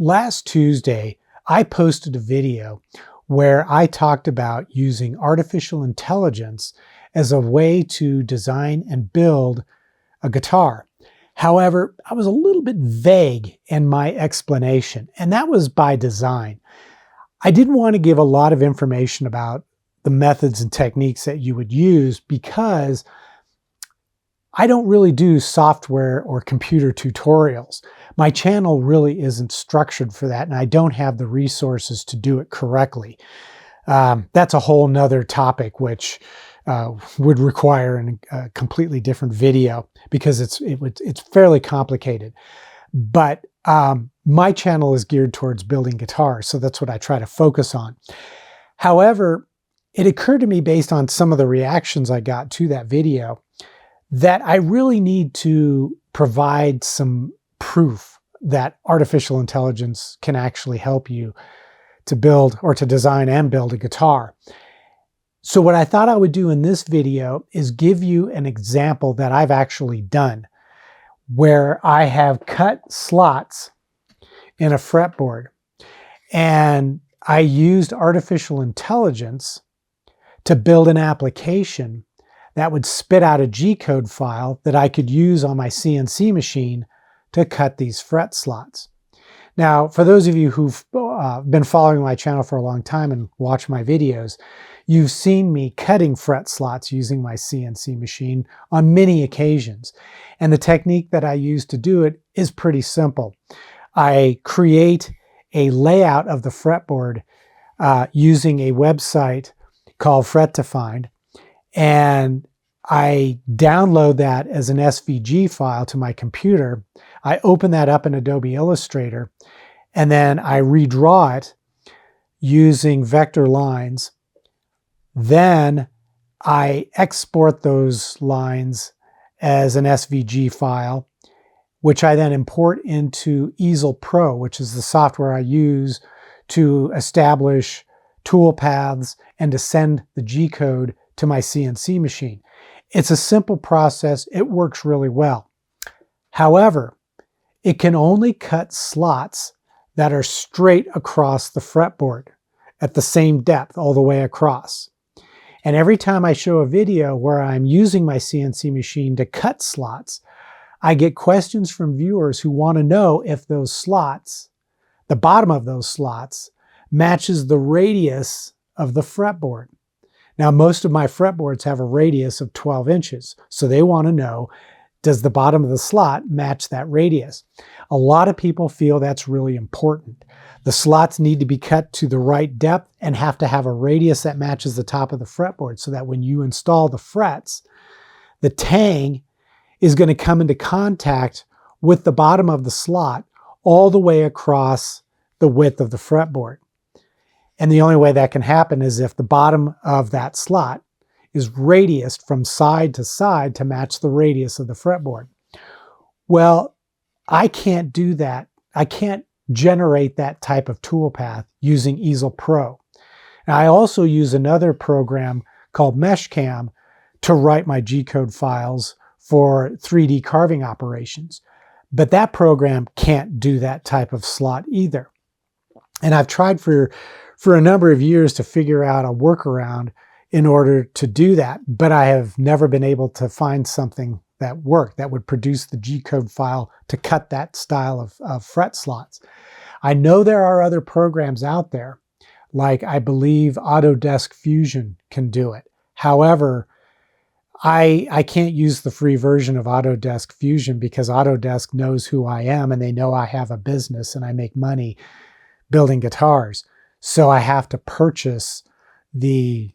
Last Tuesday, I posted a video where I talked about using artificial intelligence as a way to design and build a guitar. However, I was a little bit vague in my explanation, and that was by design. I didn't want to give a lot of information about the methods and techniques that you would use because I don't really do software or computer tutorials. My channel really isn't structured for that, and I don't have the resources to do it correctly. That's a whole nother topic, which would require a completely different video because it's fairly complicated. But my channel is geared towards building guitars, so that's what I try to focus on. However, it occurred to me based on some of the reactions I got to that video that I really need to provide some proof that artificial intelligence can actually help you to build or to design and build a guitar. So what I thought I would do in this video is give you an example that I've actually done where I have cut slots in a fretboard and I used artificial intelligence to build an application that would spit out a G-code file that I could use on my CNC machine to cut these fret slots. Now, for those of you who've been following my channel for a long time and watch my videos, you've seen me cutting fret slots using my CNC machine on many occasions. And the technique that I use to do it is pretty simple. I create a layout of the fretboard using a website called Fret to Find, and I download that as an SVG file to my computer. I open that up in Adobe Illustrator, and then I redraw it using vector lines. Then I export those lines as an SVG file, which I then import into Easel Pro, which is the software I use to establish tool paths and to send the G-code to my CNC machine. It's a simple process. It works really well. However, it can only cut slots that are straight across the fretboard at the same depth all the way across. And every time I show a video where I'm using my CNC machine to cut slots, I get questions from viewers who want to know if those slots, the bottom of those slots, matches the radius of the fretboard. Now, most of my fretboards have a radius of 12 inches, so they want to know, does the bottom of the slot match that radius? A lot of people feel that's really important. The slots need to be cut to the right depth and have to have a radius that matches the top of the fretboard so that when you install the frets, the tang is going to come into contact with the bottom of the slot all the way across the width of the fretboard. And the only way that can happen is if the bottom of that slot is radiused from side to side to match the radius of the fretboard. Well, I can't do that. I can't generate that type of toolpath using Easel Pro. Now, I also use another program called MeshCam to write my G-code files for 3D carving operations. But that program can't do that type of slot either. And I've tried for a number of years to figure out a workaround in order to do that, but I have never been able to find something that worked, that would produce the G-code file to cut that style of fret slots. I know there are other programs out there, like I believe Autodesk Fusion can do it. However, I can't use the free version of Autodesk Fusion because Autodesk knows who I am and they know I have a business and I make money building guitars. So I have to purchase the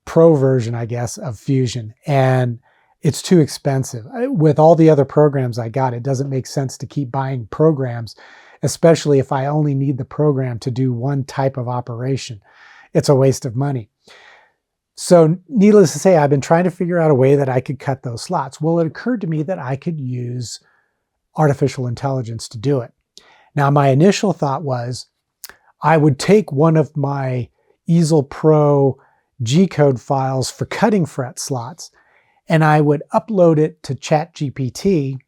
pro version, I guess, of Fusion. And it's too expensive. With all the other programs I got, it doesn't make sense to keep buying programs, especially if I only need the program to do one type of operation. It's a waste of money. So needless to say, I've been trying to figure out a way that I could cut those slots. Well, it occurred to me that I could use artificial intelligence to do it. Now, my initial thought was I would take one of my Easel Pro G-code files for cutting fret slots, and I would upload it to ChatGPT,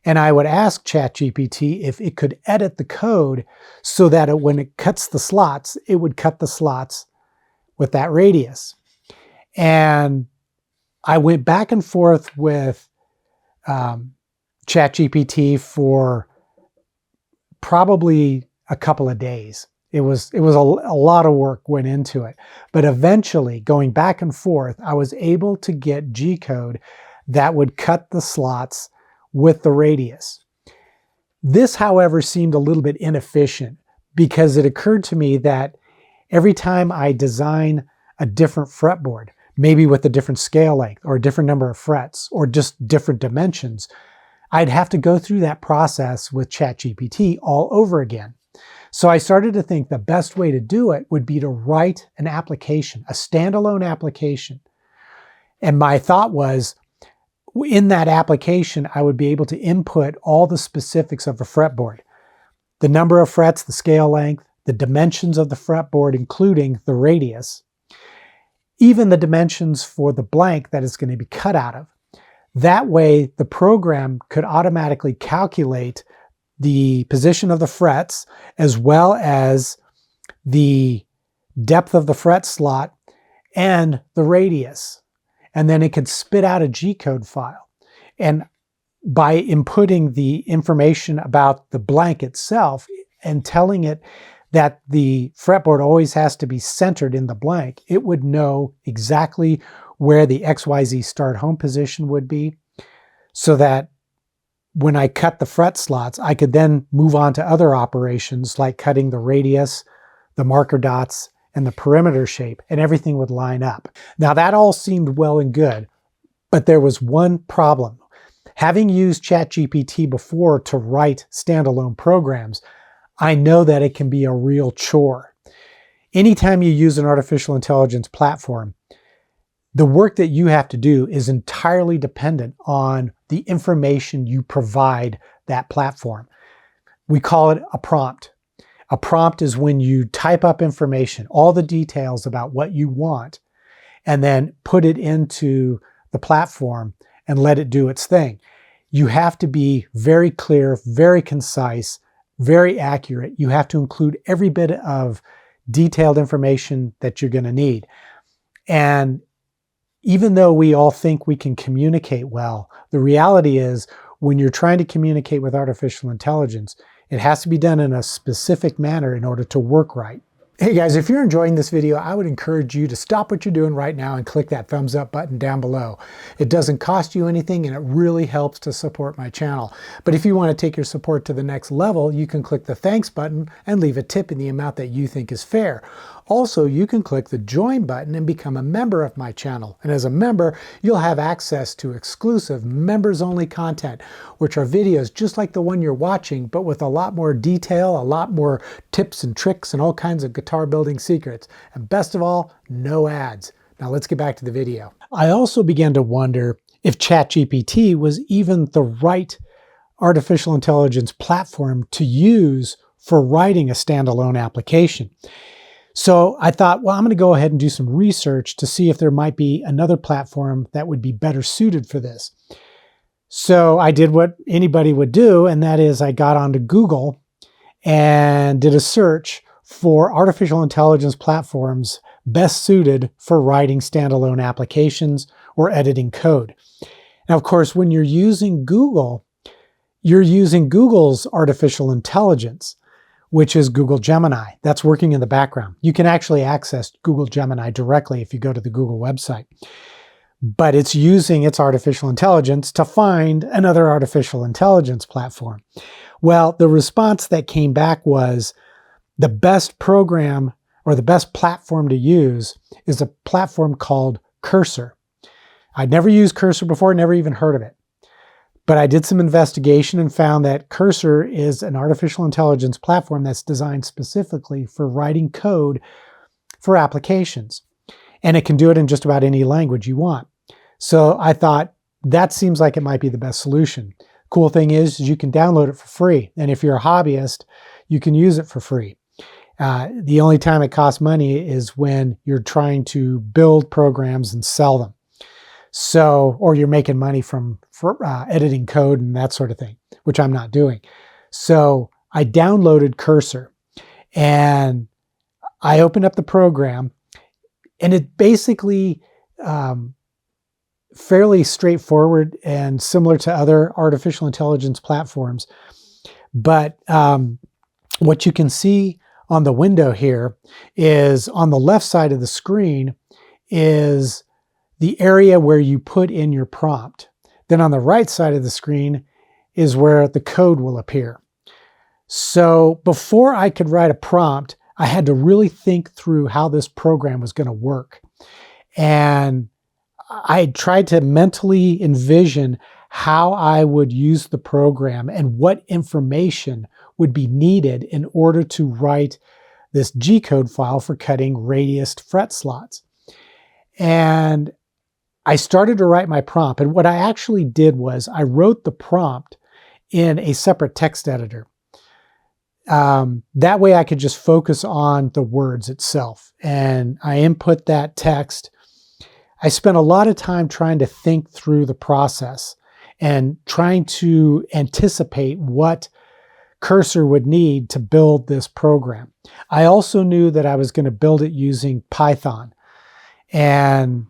And I would ask ChatGPT if it could edit the code so that when it cuts the slots, it would cut the slots with that radius. And I went back and forth with ChatGPT for probably a couple of days. It was a lot of work went into it. But eventually, going back and forth, I was able to get G code that would cut the slots with the radius. This, however, seemed a little bit inefficient because it occurred to me that every time I design a different fretboard, maybe with a different scale length or a different number of frets or just different dimensions, I'd have to go through that process with ChatGPT all over again. So I started to think the best way to do it would be to write an application, a standalone application. And my thought was, in that application, I would be able to input all the specifics of a fretboard. The number of frets, the scale length, the dimensions of the fretboard, including the radius, even the dimensions for the blank that it's going to be cut out of. That way, the program could automatically calculate the position of the frets as well as the depth of the fret slot and the radius. And then it could spit out a G-code file. And by inputting the information about the blank itself and telling it that the fretboard always has to be centered in the blank, it would know exactly where the XYZ start home position would be, so that when I cut the fret slots, I could then move on to other operations like cutting the radius, the marker dots, and the perimeter shape, and everything would line up. Now that all seemed well and good, but there was one problem. Having used ChatGPT before to write standalone programs, I know that it can be a real chore. Anytime you use an artificial intelligence platform, the work that you have to do is entirely dependent on the information you provide that platform. We call it a prompt. A prompt is when you type up information, all the details about what you want, and then put it into the platform and let it do its thing. You have to be very clear, very concise, very accurate. You have to include every bit of detailed information that you're going to need. And even though we all think we can communicate well, the reality is when you're trying to communicate with artificial intelligence, it has to be done in a specific manner in order to work right. Hey guys, if you're enjoying this video, I would encourage you to stop what you're doing right now and click that thumbs up button down below. It doesn't cost you anything and it really helps to support my channel. But if you want to take your support to the next level, you can click the thanks button and leave a tip in the amount that you think is fair. Also, you can click the join button and become a member of my channel. And as a member, you'll have access to exclusive members-only content, which are videos just like the one you're watching, but with a lot more detail, a lot more tips and tricks and all kinds of guitar building secrets. And best of all, no ads. Now let's get back to the video. I also began to wonder if ChatGPT was even the right artificial intelligence platform to use for writing a standalone application. So I thought, well, I'm going to go ahead and do some research to see if there might be another platform that would be better suited for this. So I did what anybody would do, and that is I got onto Google and did a search for artificial intelligence platforms best suited for writing standalone applications or editing code. Now, of course, when you're using Google, you're using Google's artificial intelligence, which is Google Gemini. That's working in the background. You can actually access Google Gemini directly if you go to the Google website. But it's using its artificial intelligence to find another artificial intelligence platform. Well, the response that came back was the best program or the best platform to use is a platform called Cursor. I'd never used Cursor before, never even heard of it. But I did some investigation and found that Cursor is an artificial intelligence platform that's designed specifically for writing code for applications. And it can do it in just about any language you want. So I thought that seems like it might be the best solution. Cool thing is you can download it for free. And if you're a hobbyist, you can use it for free. The only time it costs money is when you're trying to build programs and sell them. So, or you're making money from editing code and that sort of thing, which I'm not doing. So I downloaded Cursor and I opened up the program, and it basically fairly straightforward and similar to other artificial intelligence platforms. But what you can see on the window here is on the left side of the screen is the area where you put in your prompt. Then on the right side of the screen is where the code will appear. So before I could write a prompt, I had to really think through how this program was going to work. And I tried to mentally envision how I would use the program and what information would be needed in order to write this G-code file for cutting radiused fret slots. And I started to write my prompt. And what I actually did was I wrote the prompt in a separate text editor. That way I could just focus on the words itself. And I input that text. I spent a lot of time trying to think through the process and trying to anticipate what Cursor would need to build this program. I also knew that I was going to build it using Python, and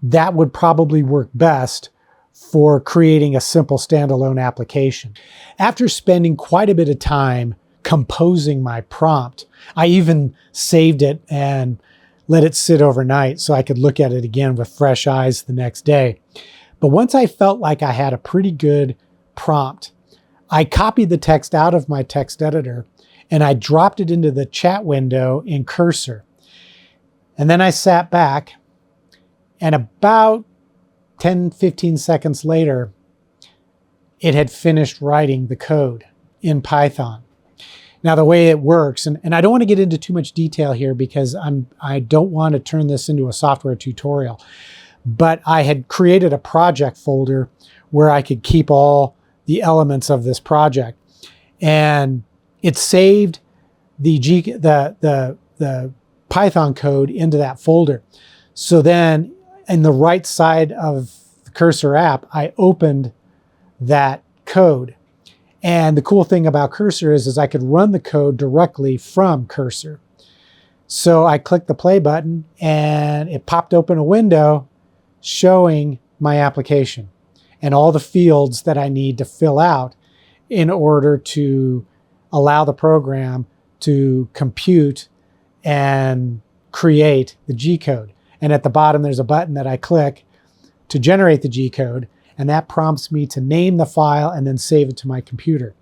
that would probably work best for creating a simple standalone application. After spending quite a bit of time composing my prompt, I even saved it and let it sit overnight so I could look at it again with fresh eyes the next day. But once I felt like I had a pretty good prompt, I copied the text out of my text editor and I dropped it into the chat window in Cursor. And then I sat back, and about 10-15 seconds later, it had finished writing the code in Python. Now, the way it works, and I don't want to get into too much detail here because I don't want to turn this into a software tutorial, but I had created a project folder where I could keep all the elements of this project, and it saved the Python code into that folder. So then, in the right side of the Cursor app, I opened that code. And the cool thing about Cursor is I could run the code directly from Cursor. So I clicked the play button and it popped open a window showing my application and all the fields that I need to fill out in order to allow the program to compute and create the G-code. And at the bottom, there's a button that I click to generate the G-code, and that prompts me to name the file and then save it to my computer.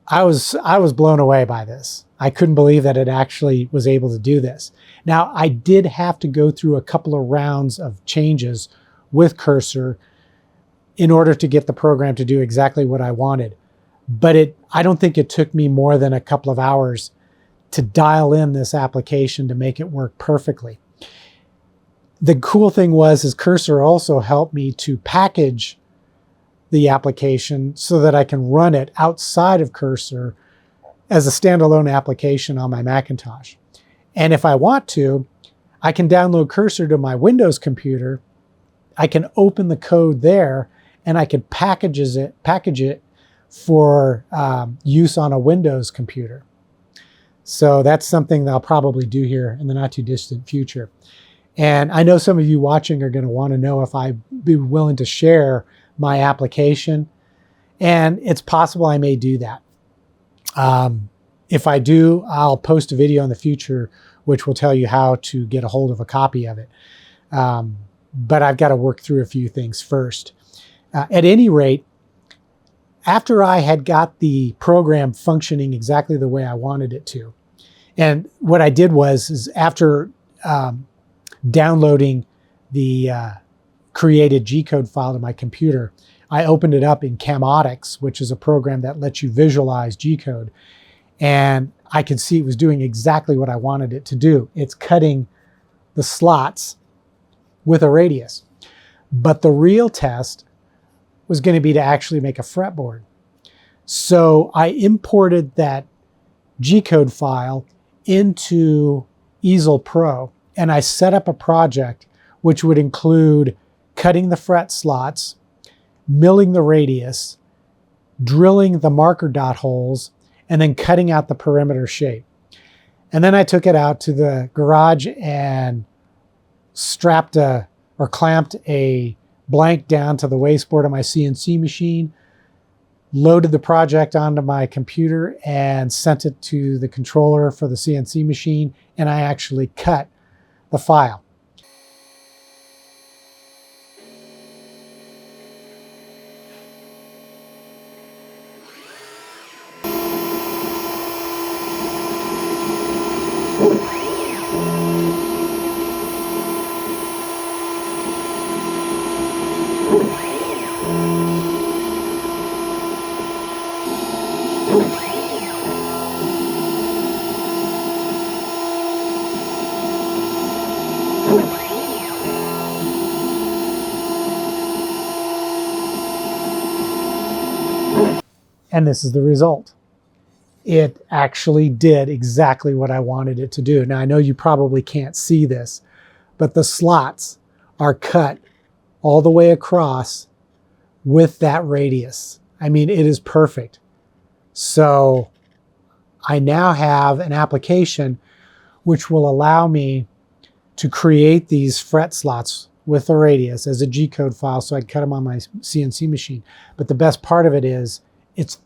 I was blown away by this. I couldn't believe that it actually was able to do this. Now, I did have to go through a couple of rounds of changes with Cursor in order to get the program to do exactly what I wanted. But I don't think it took me more than a couple of hours to dial in this application to make it work perfectly. The cool thing is Cursor also helped me to package the application so that I can run it outside of Cursor as a standalone application on my Macintosh. And if I want to, I can download Cursor to my Windows computer. I can open the code there and I can package it for use on a Windows computer. So that's something that I'll probably do here in the not too distant future. And I know some of you watching are going to want to know if I'd be willing to share my application. And it's possible I may do that. If I do, I'll post a video in the future which will tell you how to get a hold of a copy of it. But I've got to work through a few things first. At any rate, after I had got the program functioning exactly the way I wanted it to, and what I did is after downloading the created G-code file to my computer, I opened it up in Camotix, which is a program that lets you visualize G-code. And I could see it was doing exactly what I wanted it to do. It's cutting the slots with a radius. But the real test was going to be to actually make a fretboard. So I imported that G-code file into Easel Pro, and I set up a project which would include cutting the fret slots, milling the radius, drilling the marker dot holes, and then cutting out the perimeter shape. And then I took it out to the garage and clamped a blank down to the wasteboard of my CNC machine, loaded the project onto my computer and sent it to the controller for the CNC machine, and I actually cut the file. And this is the result. It actually did exactly what I wanted it to do. Now, I know you probably can't see this, but the slots are cut all the way across with that radius. I mean, it is perfect. So I now have an application which will allow me to create these fret slots with the radius as a G-code file so I can cut them on my CNC machine. But the best part of it is it's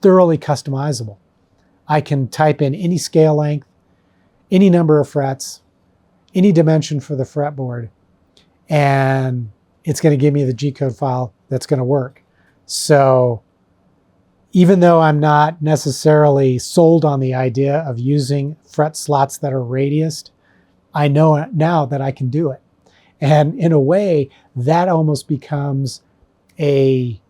thoroughly customizable. I can type in any scale length, any number of frets, any dimension for the fretboard, and it's going to give me the G-code file that's going to work. So even though I'm not necessarily sold on the idea of using fret slots that are radiused, I know now that I can do it. And in a way, that almost becomes a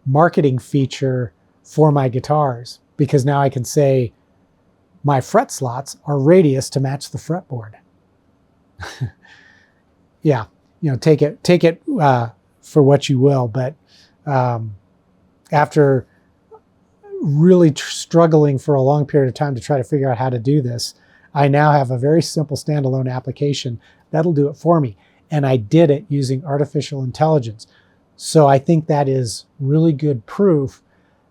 marketing feature for my guitars, because now I can say my fret slots are radius to match the fretboard. Yeah, take it for what you will. But after really struggling for a long period of time to try to figure out how to do this, I now have a very simple standalone application that'll do it for me. And I did it using artificial intelligence. So I think that is really good proof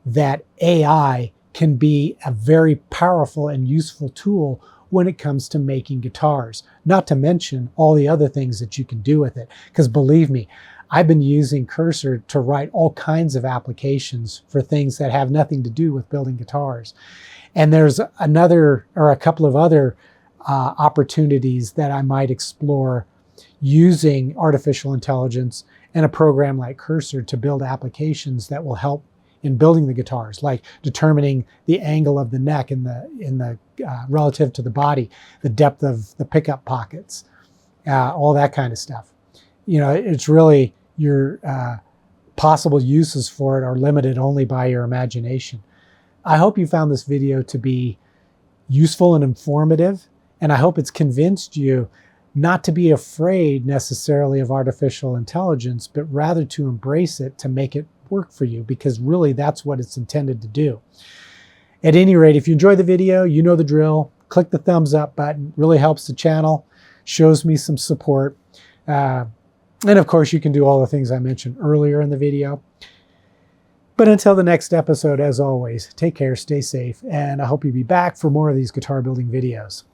that AI can be a very powerful and useful tool when it comes to making guitars, not to mention all the other things that you can do with it. Because believe me, I've been using Cursor to write all kinds of applications for things that have nothing to do with building guitars. And there's another or a couple of other opportunities that I might explore using artificial intelligence and a program like Cursor to build applications that will help in building the guitars, like determining the angle of the neck in the relative to the body, the depth of the pickup pockets, all that kind of stuff. It's really your possible uses for it are limited only by your imagination. I hope you found this video to be useful and informative, and I hope it's convinced you not to be afraid necessarily of artificial intelligence, but rather to embrace it, to make it work for you, because really that's what it's intended to do. At any rate, if you enjoyed the video, you know the drill. Click the thumbs up button. It really helps the channel, shows me some support. And of course, you can do all the things I mentioned earlier in the video. But until the next episode, as always, take care, stay safe, and I hope you'll be back for more of these guitar building videos.